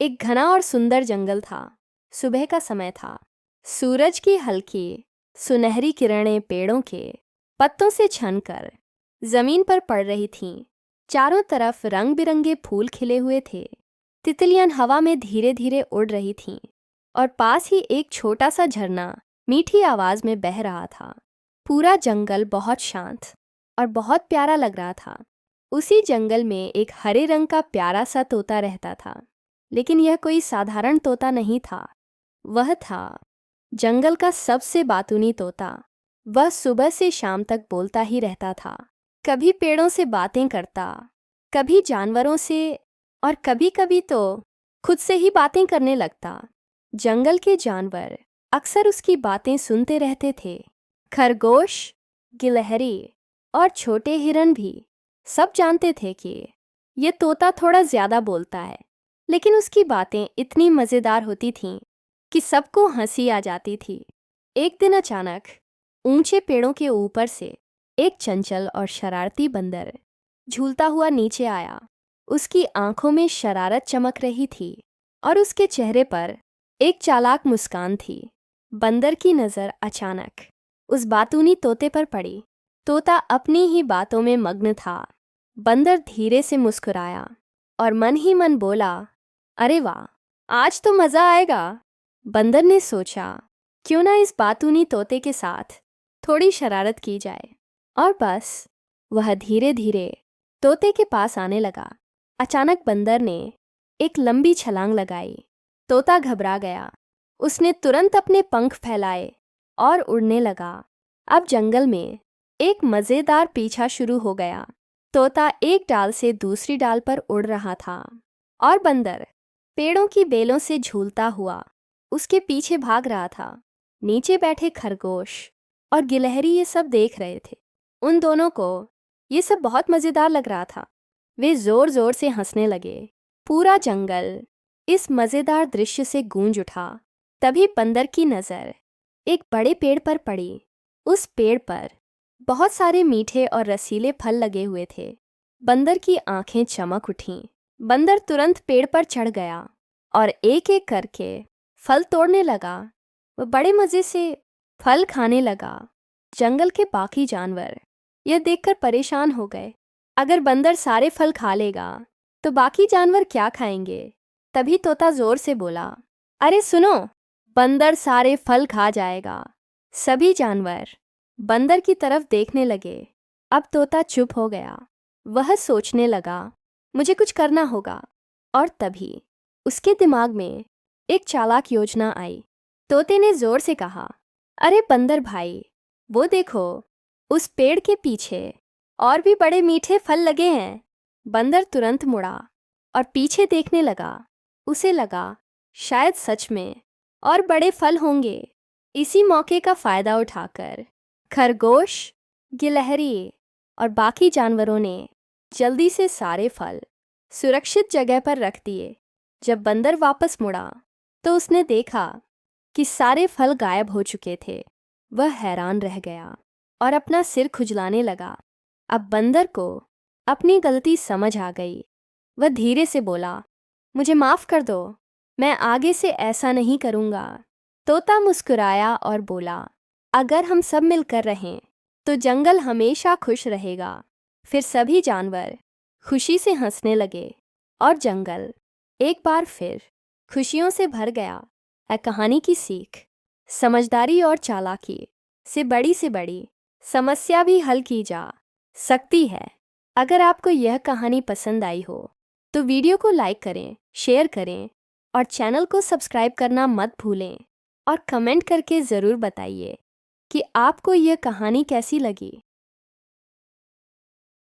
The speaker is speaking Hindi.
एक घना और सुंदर जंगल था। सुबह का समय था। सूरज की हल्की सुनहरी किरणें पेड़ों के पत्तों से छनकर जमीन पर पड़ रही थीं। चारों तरफ रंग बिरंगे फूल खिले हुए थे। तितलियां हवा में धीरे धीरे उड़ रही थीं और पास ही एक छोटा सा झरना मीठी आवाज में बह रहा था। पूरा जंगल बहुत शांत और बहुत प्यारा लग रहा था। उसी जंगल में एक हरे रंग का प्यारा सा तोता रहता था। लेकिन यह कोई साधारण तोता नहीं था। वह था जंगल का सबसे बातूनी तोता। वह सुबह से शाम तक बोलता ही रहता था। कभी पेड़ों से बातें करता, कभी जानवरों से और कभी कभी तो खुद से ही बातें करने लगता। जंगल के जानवर अक्सर उसकी बातें सुनते रहते थे। खरगोश, गिलहरी और छोटे हिरन भी सब जानते थे कि ये तोता थोड़ा ज्यादा बोलता है, लेकिन उसकी बातें इतनी मज़ेदार होती थीं कि सबको हंसी आ जाती थी। एक दिन अचानक ऊंचे पेड़ों के ऊपर से एक चंचल और शरारती बंदर झूलता हुआ नीचे आया। उसकी आंखों में शरारत चमक रही थी और उसके चेहरे पर एक चालाक मुस्कान थी। बंदर की नज़र अचानक उस बातूनी तोते पर पड़ी। तोता अपनी ही बातों में मग्न था। बंदर धीरे से मुस्कुराया और मन ही मन बोला, अरे वाह, आज तो मज़ा आएगा। बंदर ने सोचा, क्यों ना इस बातूनी तोते के साथ थोड़ी शरारत की जाए। और बस वह धीरे धीरे तोते के पास आने लगा। अचानक बंदर ने एक लंबी छलांग लगाई। तोता घबरा गया। उसने तुरंत अपने पंख फैलाए और उड़ने लगा। अब जंगल में एक मज़ेदार पीछा शुरू हो गया। तोता एक डाल से दूसरी डाल पर उड़ रहा था और बंदर पेड़ों की बेलों से झूलता हुआ उसके पीछे भाग रहा था। नीचे बैठे खरगोश और गिलहरी ये सब देख रहे थे। उन दोनों को ये सब बहुत मज़ेदार लग रहा था। वे ज़ोर ज़ोर से हंसने लगे। पूरा जंगल इस मज़ेदार दृश्य से गूंज उठा। तभी बंदर की नज़र एक बड़े पेड़ पर पड़ी। उस पेड़ पर बहुत सारे मीठे और रसीले फल लगे हुए थे। बंदर की आंखें चमक उठीं। बंदर तुरंत पेड़ पर चढ़ गया और एक एक करके फल तोड़ने लगा। वह बड़े मज़े से फल खाने लगा। जंगल के बाकी जानवर यह देखकर परेशान हो गए। अगर बंदर सारे फल खा लेगा तो बाकी जानवर क्या खाएंगे। तभी तोता जोर से बोला, अरे सुनो, बंदर सारे फल खा जाएगा। सभी जानवर बंदर की तरफ देखने लगे। अब तोता चुप हो गया। वह सोचने लगा, मुझे कुछ करना होगा। और तभी उसके दिमाग में एक चालाक योजना आई। तोते ने जोर से कहा, अरे बंदर भाई, वो देखो, उस पेड़ के पीछे और भी बड़े मीठे फल लगे हैं। बंदर तुरंत मुड़ा और पीछे देखने लगा। उसे लगा शायद सच में और बड़े फल होंगे। इसी मौके का फायदा उठाकर खरगोश, गिलहरी और बाकी जानवरों ने जल्दी से सारे फल सुरक्षित जगह पर रख दिए। जब बंदर वापस मुड़ा तो उसने देखा कि सारे फल गायब हो चुके थे। वह हैरान रह गया और अपना सिर खुजलाने लगा। अब बंदर को अपनी गलती समझ आ गई। वह धीरे से बोला, मुझे माफ़ कर दो, मैं आगे से ऐसा नहीं करूँगा। तोता मुस्कुराया और बोला, अगर हम सब मिलकर रहें तो जंगल हमेशा खुश रहेगा। फिर सभी जानवर खुशी से हंसने लगे और जंगल एक बार फिर खुशियों से भर गया। कहानी की सीख, समझदारी और चालाकी से बड़ी समस्या भी हल की जा सकती है। अगर आपको यह कहानी पसंद आई हो तो वीडियो को लाइक करें, शेयर करें और चैनल को सब्सक्राइब करना मत भूलें। और कमेंट करके ज़रूर बताइए कि आपको यह कहानी कैसी लगी।